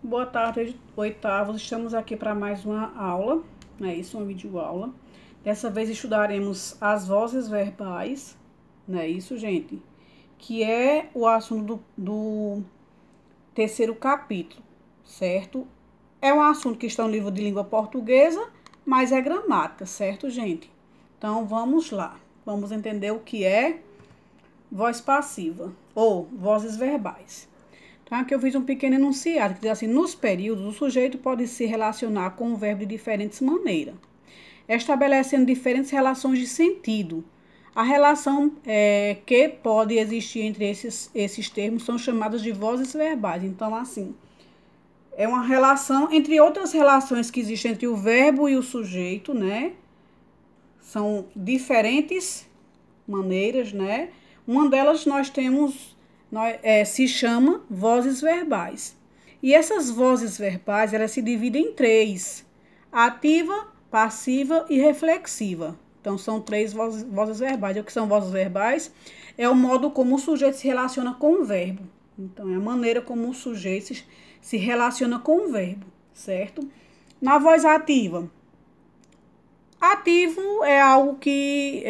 Boa tarde, oitavos. Estamos aqui para mais uma aula, né? Isso, uma videoaula. Dessa vez estudaremos as vozes verbais, né? Isso, gente, que é o assunto do terceiro capítulo, certo? É um assunto que está no livro de língua portuguesa, mas é gramática, certo, gente? Então, vamos lá. Vamos entender o que é voz passiva ou vozes verbais. Então, aqui eu fiz um pequeno enunciado que diz assim: nos períodos, o sujeito pode se relacionar com o verbo de diferentes maneiras, estabelecendo diferentes relações de sentido. A relação que pode existir entre esses termos são chamadas de vozes verbais. Então, assim, é uma relação entre outras relações que existem entre o verbo e o sujeito, né? São diferentes maneiras, né? Uma delas nós temos, se chama vozes verbais. E essas vozes verbais, elas se dividem em três: ativa, passiva e reflexiva. Então, são três vozes verbais. E o que são vozes verbais? É o modo como o sujeito se relaciona com o verbo. Então, é a maneira como o sujeito se relaciona com o verbo, certo? Na voz ativa, ativo é algo que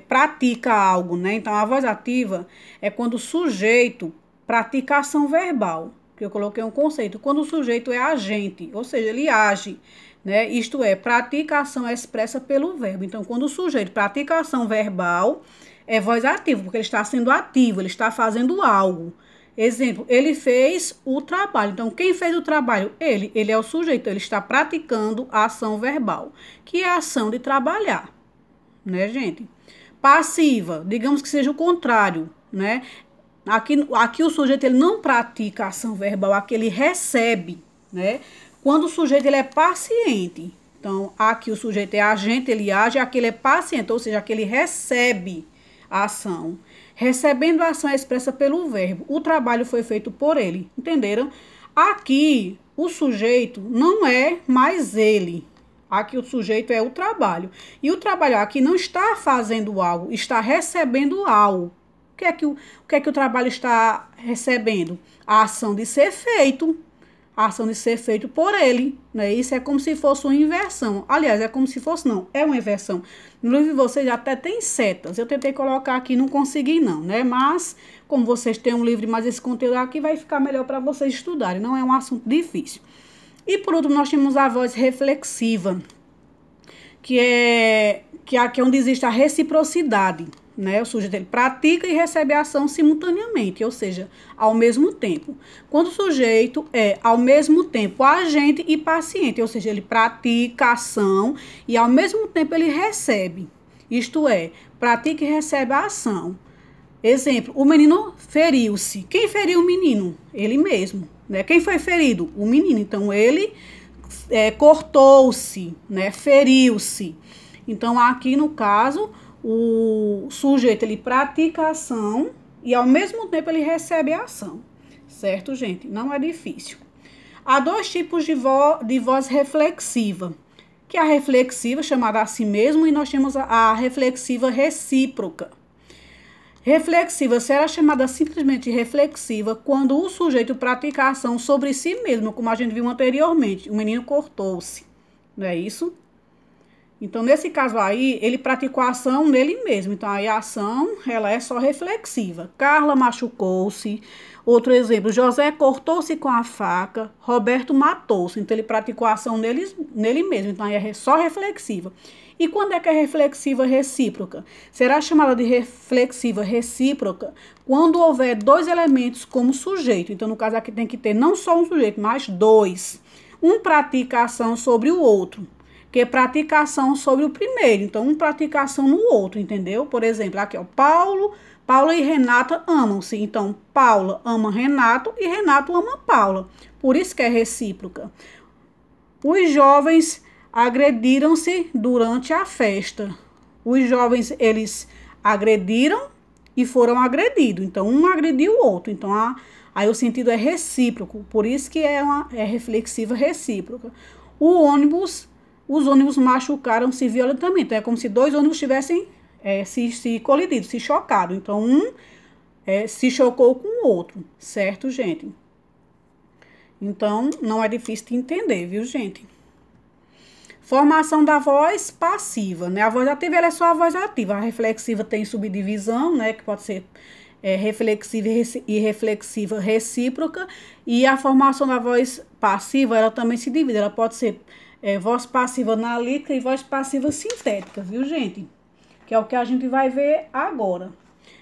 pratica algo, né? Então, a voz ativa é quando o sujeito pratica ação verbal, que eu coloquei um conceito. Quando o sujeito é agente, ou seja, ele age, né? Isto é, pratica ação expressa pelo verbo. Então, quando o sujeito pratica ação verbal, é voz ativa, porque ele está sendo ativo, ele está fazendo algo. Exemplo, ele fez o trabalho. Então, quem fez o trabalho? Ele é o sujeito, ele está praticando a ação verbal, que é a ação de trabalhar, né, gente? Passiva, digamos que seja o contrário, né? Aqui o sujeito ele não pratica a ação verbal, aqui ele recebe, né? Quando o sujeito ele é paciente, então aqui o sujeito é agente, ele age, aqui ele é paciente, ou seja, aqui ele recebe a ação. Recebendo a ação expressa pelo verbo. O trabalho foi feito por ele. Entenderam? Aqui, o sujeito não é mais ele. Aqui o sujeito é o trabalho. E o trabalho aqui não está fazendo algo, está recebendo algo. O que é que o trabalho está recebendo? A ação de ser feito. A ação de ser feito por ele, né? Isso é como se fosse uma inversão. Aliás, é como se fosse, não, é uma inversão. No livro de vocês até tem setas. Eu tentei colocar aqui, não consegui não, né? Mas, como vocês têm um livro, mas esse conteúdo aqui vai ficar melhor para vocês estudarem. Não é um assunto difícil. E por último, nós temos a voz reflexiva, que aqui é onde existe a reciprocidade, né? O sujeito ele pratica e recebe a ação simultaneamente, ou seja, ao mesmo tempo. Quando o sujeito é ao mesmo tempo agente e paciente, ou seja, ele pratica a ação e ao mesmo tempo ele recebe. Isto é, pratica e recebe a ação. Exemplo, o menino feriu-se. Quem feriu o menino? Ele mesmo, né? Quem foi ferido? O menino. Então, ele cortou-se, né? Feriu-se. Então, aqui no caso, o sujeito ele pratica a ação e ao mesmo tempo ele recebe a ação, certo, gente? Não é difícil. Há dois tipos de voz reflexiva, que é a reflexiva, chamada a si mesmo, e nós temos a reflexiva recíproca. Reflexiva será chamada simplesmente reflexiva quando o sujeito pratica a ação sobre si mesmo, como a gente viu anteriormente. O menino cortou-se, não é isso? Então, nesse caso aí, ele praticou a ação nele mesmo. Então, aí a ação, ela é só reflexiva. Carla machucou-se. Outro exemplo, José cortou-se com a faca. Roberto matou-se. Então, ele praticou a ação nele mesmo. Então, aí é só reflexiva. E quando é que é reflexiva recíproca? Será chamada de reflexiva recíproca quando houver dois elementos como sujeito. Então, no caso aqui tem que ter não só um sujeito, mas dois. Um pratica a ação sobre o outro, que é praticação sobre o primeiro. Então, um praticação no outro, entendeu? Por exemplo, aqui, ó, Paula e Renata amam-se. Então, Paula ama Renato e Renato ama Paula. Por isso que é recíproca. Os jovens agrediram-se durante a festa. Os jovens, eles agrediram e foram agredidos. Então, um agrediu o outro. Então, aí o sentido é recíproco. Por isso que é reflexiva recíproca. Os ônibus machucaram-se violentamente. Então, é como se dois ônibus tivessem se colidido, se chocado. Então, se chocou com o outro, certo, gente? Então, não é difícil de entender, viu, gente? Formação da voz passiva, né? A voz ativa, ela é só a voz ativa. A reflexiva tem subdivisão, né? Que pode ser reflexiva e reflexiva recíproca. E a formação da voz passiva, ela também se divide. Ela pode ser voz passiva analítica e voz passiva sintética, viu, gente? Que é o que a gente vai ver agora.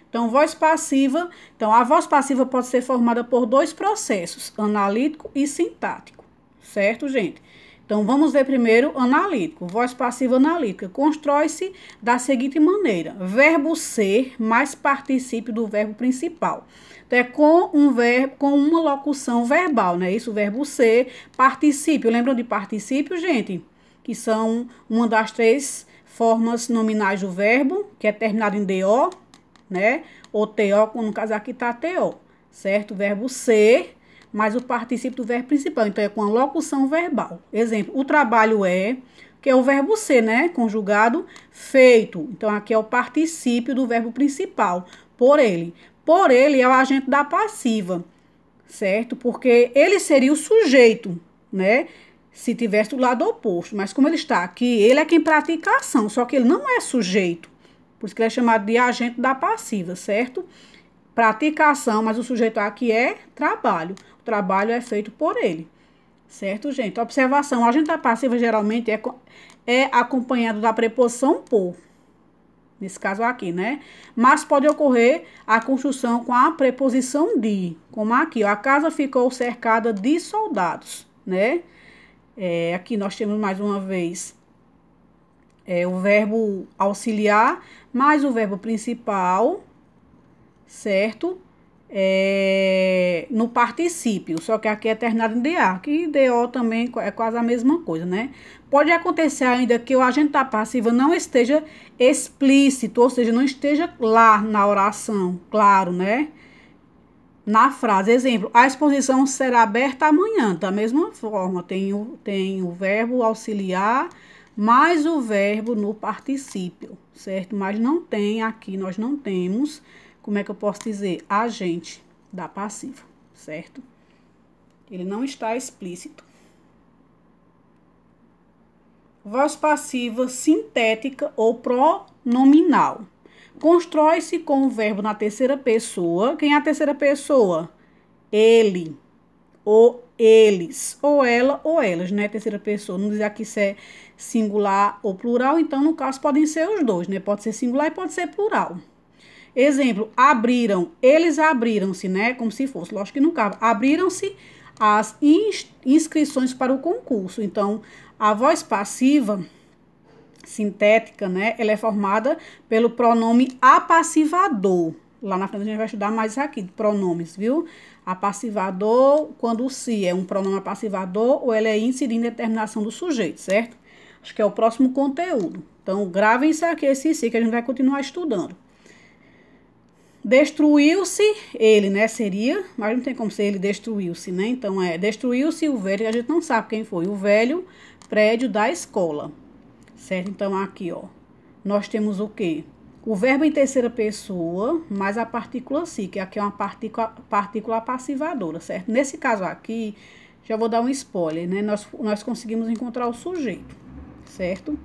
Então, voz passiva. Então, a voz passiva pode ser formada por dois processos, analítico e sintático. Certo, gente? Então, vamos ver primeiro analítico. Voz passiva analítica constrói-se da seguinte maneira: verbo ser mais particípio do verbo principal. Então, é com um verbo, com uma locução verbal, né? Isso, o verbo ser, particípio. Lembram de particípio, gente? Que são uma das três formas nominais do verbo, que é terminado em DO, né? Ou TO, no caso aqui tá TO, certo? O verbo ser, mais o particípio do verbo principal. Então, é com a locução verbal. Exemplo, o trabalho é, que é o verbo ser, né? Conjugado, feito. Então, aqui é o particípio do verbo principal, por ele. Por ele é o agente da passiva, certo? Porque ele seria o sujeito, né? Se tivesse do lado oposto. Mas como ele está aqui, ele é quem pratica a ação, só que ele não é sujeito. Por isso que ele é chamado de agente da passiva, certo? Pratica a ação, mas o sujeito aqui é trabalho. O trabalho é feito por ele, certo, gente? Observação, o agente da passiva geralmente é acompanhado da preposição por. Nesse caso aqui, né? Mas pode ocorrer a construção com a preposição de. Como aqui, ó, a casa ficou cercada de soldados, né? Aqui nós temos mais uma vez o verbo auxiliar mais o verbo principal, certo? No particípio, só que aqui é terminado em DA, que DO também é quase a mesma coisa, né? Pode acontecer ainda que o agente da passiva não esteja explícito, ou seja, não esteja lá na oração, claro, né? Na frase, exemplo, a exposição será aberta amanhã, da mesma forma, tem o verbo auxiliar mais o verbo no particípio, certo? Mas não tem aqui, nós não temos, como é que eu posso dizer, agente da passiva, certo? Ele não está explícito. Voz passiva sintética ou pronominal. Constrói-se com o verbo na terceira pessoa. Quem é a terceira pessoa? Ele, ou eles, ou ela, ou elas, né? Terceira pessoa. Não diz aqui se é singular ou plural, então no caso podem ser os dois, né? Pode ser singular e pode ser plural. Exemplo, abriram, eles abriram-se, né? Como se fosse, lógico que não cabe. Abriram-se as inscrições para o concurso. Então, a voz passiva sintética, né? Ela é formada pelo pronome apassivador. Lá na frente a gente vai estudar mais aqui, pronomes, viu? Apassivador, quando o se é um pronome apassivador ou ele é índice de indeterminação do sujeito, certo? Acho que é o próximo conteúdo. Então, gravem isso aqui, esse si, que a gente vai continuar estudando. Destruiu-se ele, né? Seria, mas não tem como ser ele destruiu-se, né? Então, destruiu-se o velho, que a gente não sabe quem foi, o velho prédio da escola, certo? Então, aqui, ó, nós temos o quê? O verbo em terceira pessoa, mais a partícula si, que aqui é uma partícula passivadora, certo? Nesse caso aqui, já vou dar um spoiler, né? Nós conseguimos encontrar o sujeito, certo?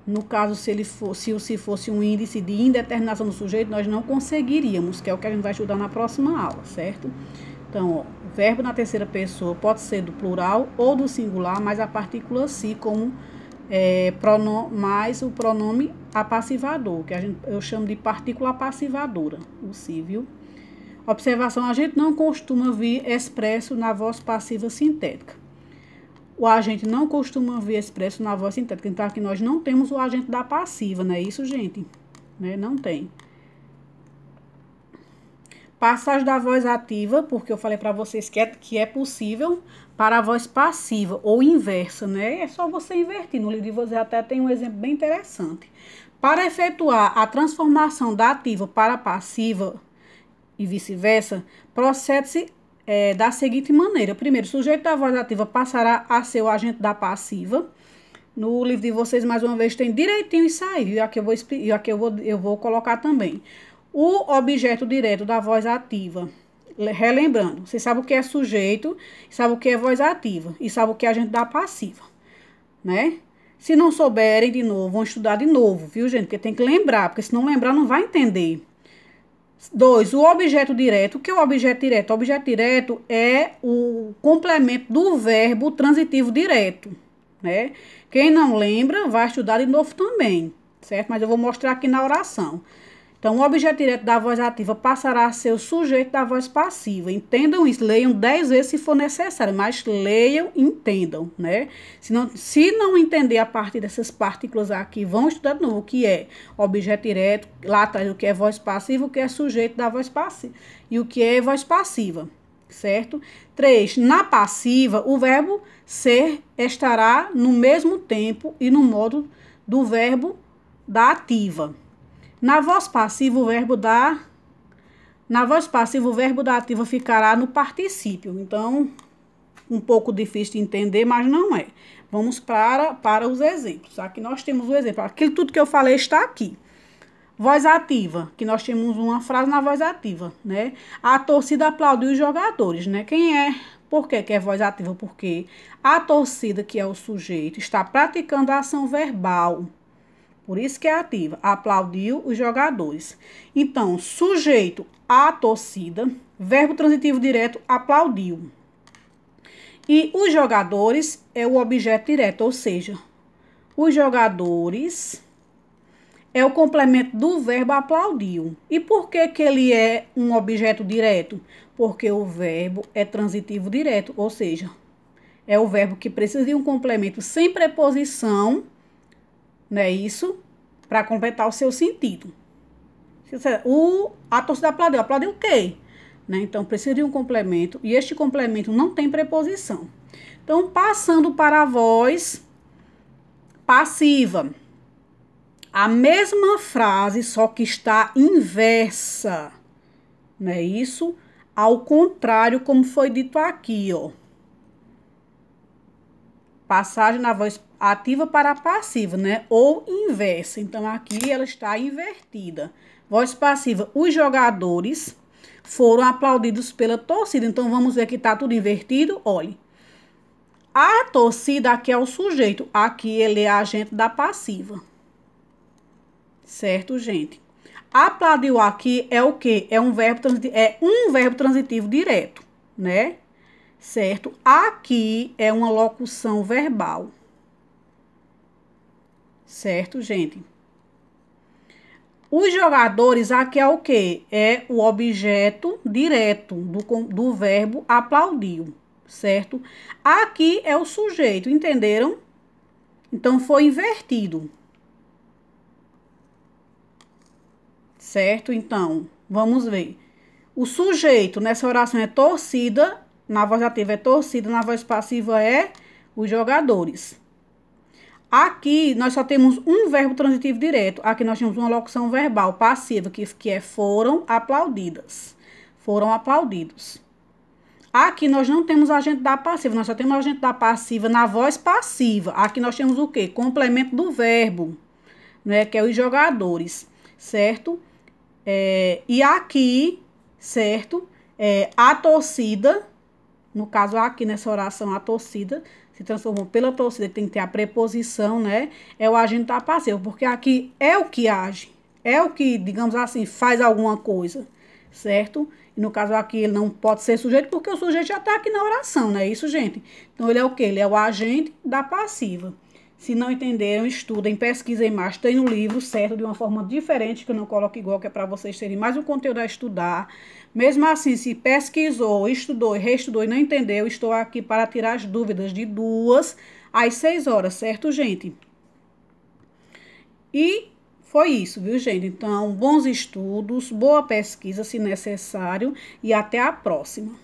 No caso, se fosse um índice de indeterminação do sujeito, nós não conseguiríamos, que é o que a gente vai estudar na próxima aula, certo? Então, ó, o verbo na terceira pessoa pode ser do plural ou do singular, mas a partícula si como mais o pronome apassivador, que eu chamo de partícula apassivadora, o si, viu? Observação, a gente não costuma vir expresso na voz passiva sintética. O agente não costuma vir expresso na voz sintética. Então, aqui nós não temos o agente da passiva, não é isso, gente? Né? Não tem. Passagem da voz ativa, porque eu falei para vocês que é possível para a voz passiva ou inversa, né? É só você invertir. No livro de vocês até tem um exemplo bem interessante. Para efetuar a transformação da ativa para a passiva e vice-versa, procede-se da seguinte maneira. Primeiro, o sujeito da voz ativa passará a ser o agente da passiva. No livro de vocês, mais uma vez, tem direitinho isso aí. E aqui eu vou colocar também. O objeto direto da voz ativa relembrando, você sabe o que é sujeito, sabe o que é voz ativa e sabe o que é agente da passiva, né? Se não souberem, de novo, vão estudar de novo, viu, gente? Porque tem que lembrar, porque se não lembrar, não vai entender. 2, o objeto direto. O que é o objeto direto? O objeto direto é o complemento do verbo transitivo direto, né? Quem não lembra, vai estudar de novo também, certo? Mas eu vou mostrar aqui na oração. Então, o objeto direto da voz ativa passará a ser o sujeito da voz passiva. Entendam isso, leiam 10 vezes se for necessário, mas leiam e entendam, né? Se não entender a partir dessas partículas aqui, vão estudar de novo o que é objeto direto, lá atrás o que é voz passiva, o que é sujeito da voz passiva e o que é voz passiva, certo? 3, na passiva, o verbo ser estará no mesmo tempo e no modo do verbo da ativa. Na voz passiva, o verbo da ativa ficará no particípio. Então, um pouco difícil de entender, mas não é. Vamos para os exemplos. Aqui nós temos o exemplo. Aquilo tudo que eu falei está aqui. Voz ativa, que nós temos uma frase na voz ativa, né? A torcida aplaudiu os jogadores, né? Quem é? Por que é voz ativa? Porque a torcida, que é o sujeito, está praticando a ação verbal. Por isso que é ativa. Aplaudiu os jogadores. Então, sujeito, a torcida, verbo transitivo direto, aplaudiu. E os jogadores é o objeto direto, ou seja, os jogadores é o complemento do verbo aplaudiu. E por que que ele é um objeto direto? Porque o verbo é transitivo direto, ou seja, é o verbo que precisa de um complemento sem preposição, não é isso? Para completar o seu sentido. A torcida aplaudiu. Aplaudiu o quê? Né? Então, precisa de um complemento. E este complemento não tem preposição. Então, passando para a voz passiva. A mesma frase, só que está inversa. Não é isso? Ao contrário, como foi dito aqui, ó. Passagem na voz ativa para a passiva, né? Ou inversa. Então, aqui ela está invertida. Voz passiva. Os jogadores foram aplaudidos pela torcida. Então, vamos ver que está tudo invertido. Olhe. A torcida aqui é o sujeito. Aqui ele é agente da passiva. Certo, gente? Aplaudiu aqui é o quê? É um verbo transitivo direto, né? Certo? Aqui é uma locução verbal. Certo, gente? Os jogadores, aqui é o quê? É o objeto direto do verbo aplaudiu, certo? Aqui é o sujeito, entenderam? Então, foi invertido. Certo? Então, vamos ver. O sujeito nessa oração é torcida. Na voz ativa é torcida, na voz passiva é os jogadores. Aqui, nós só temos um verbo transitivo direto. Aqui nós temos uma locução verbal passiva, que é foram aplaudidas. Foram aplaudidos. Aqui nós não temos agente da passiva, nós só temos agente da passiva na voz passiva. Aqui nós temos o quê? Complemento do verbo, né? Que é os jogadores, certo? E aqui, certo? A torcida... No caso, aqui nessa oração, a torcida se transformou pela torcida, que tem que ter a preposição, né? É o agente da passiva, porque aqui é o que age, é o que, digamos assim, faz alguma coisa, certo? E no caso aqui, ele não pode ser sujeito, porque o sujeito já está aqui na oração, não é isso, gente? Então, ele é o quê? Ele é o agente da passiva. Se não entenderam, estudem, pesquisem mais, tem no livro, certo? De uma forma diferente, que eu não coloco igual, que é para vocês terem mais um conteúdo a estudar. Mesmo assim, se pesquisou, estudou e reestudou e não entendeu, estou aqui para tirar as dúvidas de 2 às 6 horas, certo, gente? E foi isso, viu, gente? Então, bons estudos, boa pesquisa, se necessário, e até a próxima.